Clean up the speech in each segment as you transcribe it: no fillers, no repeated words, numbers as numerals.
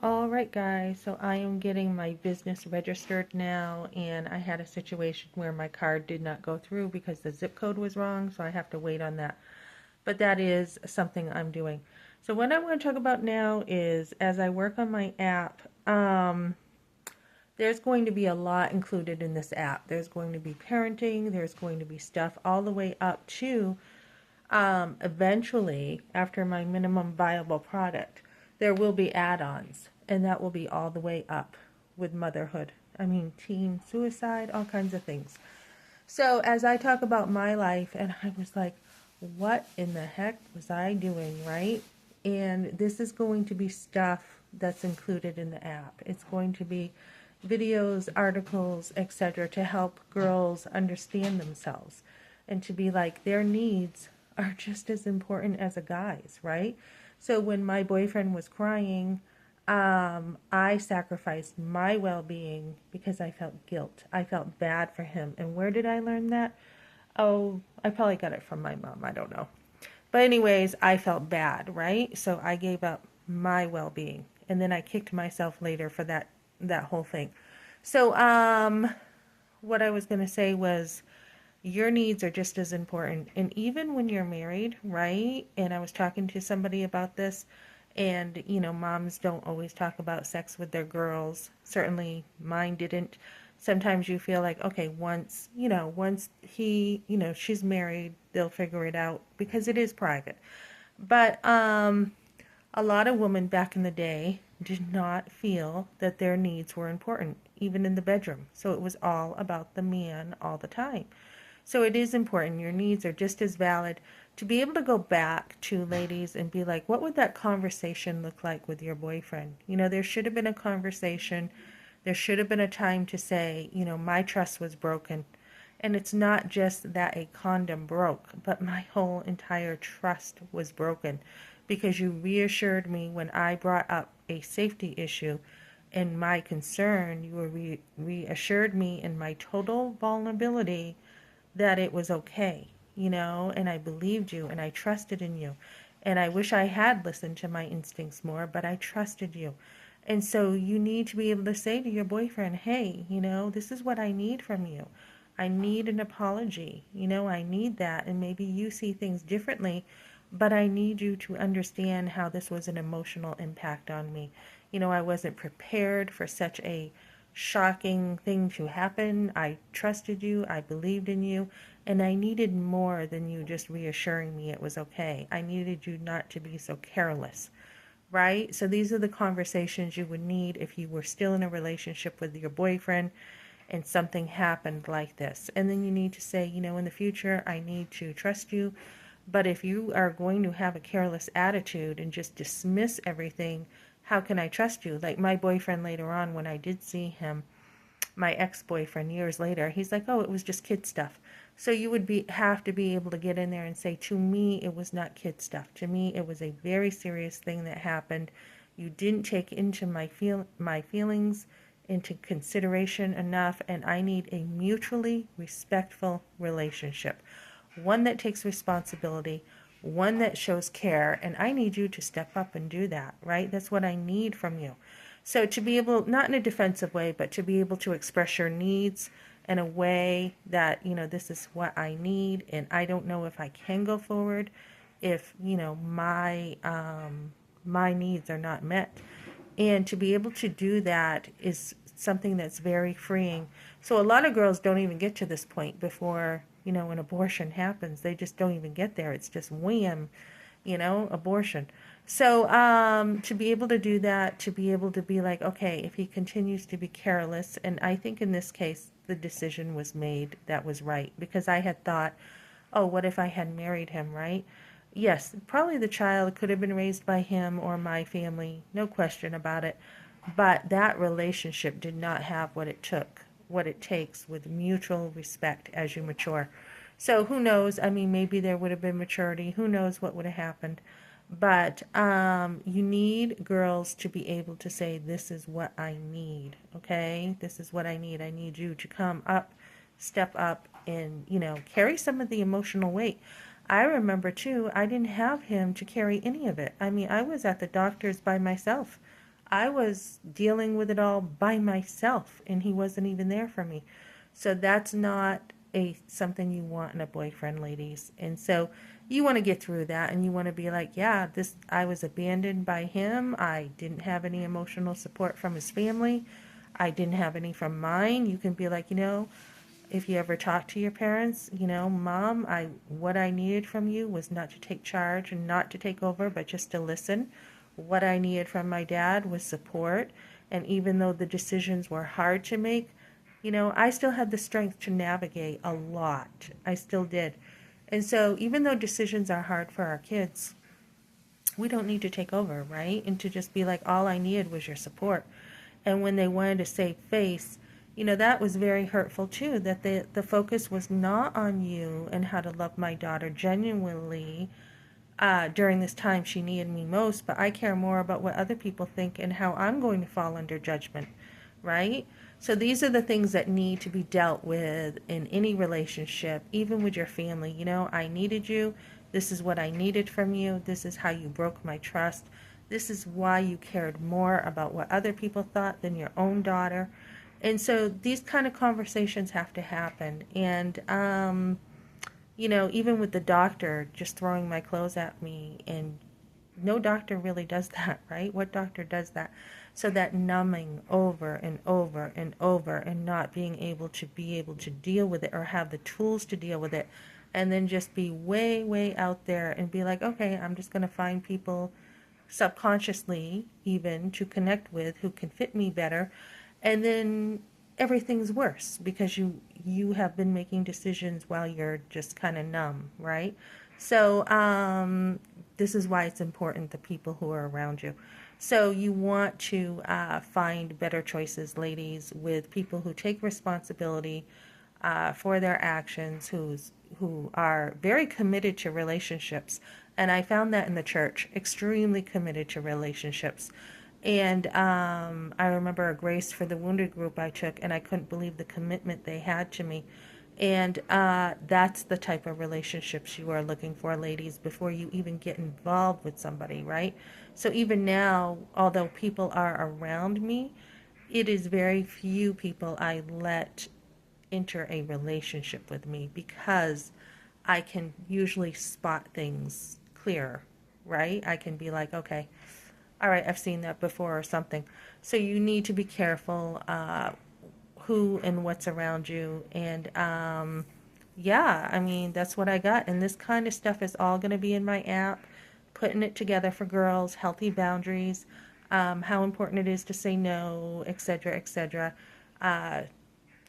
All right, guys, so I am getting my business registered now, and I had a situation where my card did not go through because the zip code was wrong, so I have to wait on that. But that is something I'm doing. So what I want to talk about now is as I work on my app, there's going to be a lot included in this app. There's going to be parenting, there's going to be stuff all the way up to eventually, after my minimum viable product, there will be add-ons, and that will be all the way up with motherhood. I mean, teen suicide, all kinds of things. So as I talk about my life, and I was like, what in the heck was I doing, right? And this is going to be stuff that's included in the app. It's going to be videos, articles, etc., to help girls understand themselves and to be like their needs are just as important as a guy's, right? So when my boyfriend was crying, I sacrificed my well-being because I felt guilt. I felt bad for him. And where did I learn that? Oh, I probably got it from my mom. I don't know. But anyways, I felt bad, right? So I gave up my well-being, and then I kicked myself later for that whole thing. So what I was going to say was your needs are just as important. And even when you're married, right? And I was talking to somebody about this, and moms don't always talk about sex with their girls. Certainly mine didn't. Sometimes you feel like, okay, once she's married, they'll figure it out because it is private. But a lot of women back in the day did not feel that their needs were important, even in the bedroom. So it was all about the man all the time. So it is important. Your needs are just as valid. To be able to go back to ladies and be like, what would that conversation look like with your boyfriend? There should have been a conversation. There should have been a time to say, my trust was broken. And it's not just that a condom broke, but my whole entire trust was broken because you reassured me when I brought up a safety issue and my concern. You reassured me in my total vulnerability that it was okay, and I believed you and I trusted in you. And I wish I had listened to my instincts more, but I trusted you. And so you need to be able to say to your boyfriend, hey, this is what I need from you. I need an apology. I need that. And maybe you see things differently, but I need you to understand how this was an emotional impact on me. I wasn't prepared for such a shocking thing to happen. I trusted you, I believed in you, and I needed more than you just reassuring me it was okay. I needed you not to be so careless, right? So these are the conversations you would need if you were still in a relationship with your boyfriend and something happened like this. And then you need to say, in the future, I need to trust you. But if you are going to have a careless attitude and just dismiss everything, how can I trust you? Like my boyfriend later on, when I did see him, my ex-boyfriend years later, he's like, oh, it was just kid stuff. So you would have to be able to get in there and say, to me, it was not kid stuff. To me, it was a very serious thing that happened. You didn't take into my feelings into consideration enough, and I need a mutually respectful relationship, one that takes responsibility, one that shows care, and I need you to step up and do that, right? That's what I need from you. So to be able, not in a defensive way, but to be able to express your needs in a way that, this is what I need, and I don't know if I can go forward if, my needs are not met. And to be able to do that is something that's very freeing. So a lot of girls don't even get to this point before, an abortion happens. They just don't even get there. It's just wham, abortion. So to be able to do that, to be able to be like, okay, if he continues to be careless, and I think in this case, the decision was made that was right because I had thought, oh, what if I had married him, right? Yes, probably the child could have been raised by him or my family, no question about it. But that relationship did not have what it takes with mutual respect as you mature. So who knows? I mean, maybe there would have been maturity. Who knows what would have happened? But you need girls to be able to say, this is what I need, okay? This is what I need. I need you to come up, step up, and, carry some of the emotional weight. I remember, too, I didn't have him to carry any of it. I mean, I was at the doctor's by myself. I was dealing with it all by myself, and he wasn't even there for me. So that's not a something you want in a boyfriend, ladies. And so you want to get through that, and you want to be like, yeah, this I was abandoned by him. I didn't have any emotional support from his family. I didn't have any from mine. You can be like, if you ever talk to your parents, Mom, I what I needed from you was not to take charge and not to take over, but just to listen. What I needed from my dad was support. And even though the decisions were hard to make, I still had the strength to navigate a lot. I still did. And so even though decisions are hard for our kids, we don't need to take over, right? And to just be like, all I needed was your support. And when they wanted to save face, that was very hurtful too, that the focus was not on you and how to love my daughter genuinely during this time she needed me most, but I care more about what other people think and how I'm going to fall under judgment, right? So these are the things that need to be dealt with in any relationship, even with your family. I needed you. This is what I needed from you. This is how you broke my trust. This is why you cared more about what other people thought than your own daughter. And so these kind of conversations have to happen. And even with the doctor just throwing my clothes at me, and no doctor really does that, right? What doctor does that? So that numbing over and over and over and not being able to deal with it or have the tools to deal with it, and then just be way, way out there and be like, okay, I'm just going to find people subconsciously even to connect with who can fit me better, and then everything's worse because you have been making decisions while you're just kind of numb, right? So this is why it's important, the people who are around you. So you want to find better choices, ladies, with people who take responsibility for their actions, who are very committed to relationships. And I found that in the church, extremely committed to relationships. And I remember a Grace for the Wounded group I took, and I couldn't believe the commitment they had to me. And that's the type of relationships you are looking for, ladies, before you even get involved with somebody, right? So even now, although people are around me, it is very few people I let enter a relationship with me because I can usually spot things clearer, right? I can be like, okay, all right, I've seen that before or something. So you need to be careful who and what's around you. And yeah, I mean, that's what I got. And this kind of stuff is all going to be in my app, putting it together for girls, healthy boundaries, how important it is to say no, etc., etc. Uh,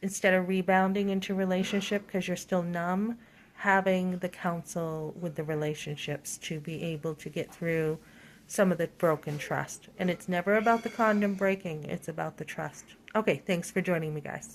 Instead of rebounding into relationship because you're still numb, having the counsel with the relationships to be able to get through some of the broken trust. And it's never about the condom breaking, it's about the trust. Okay, thanks for joining me, guys.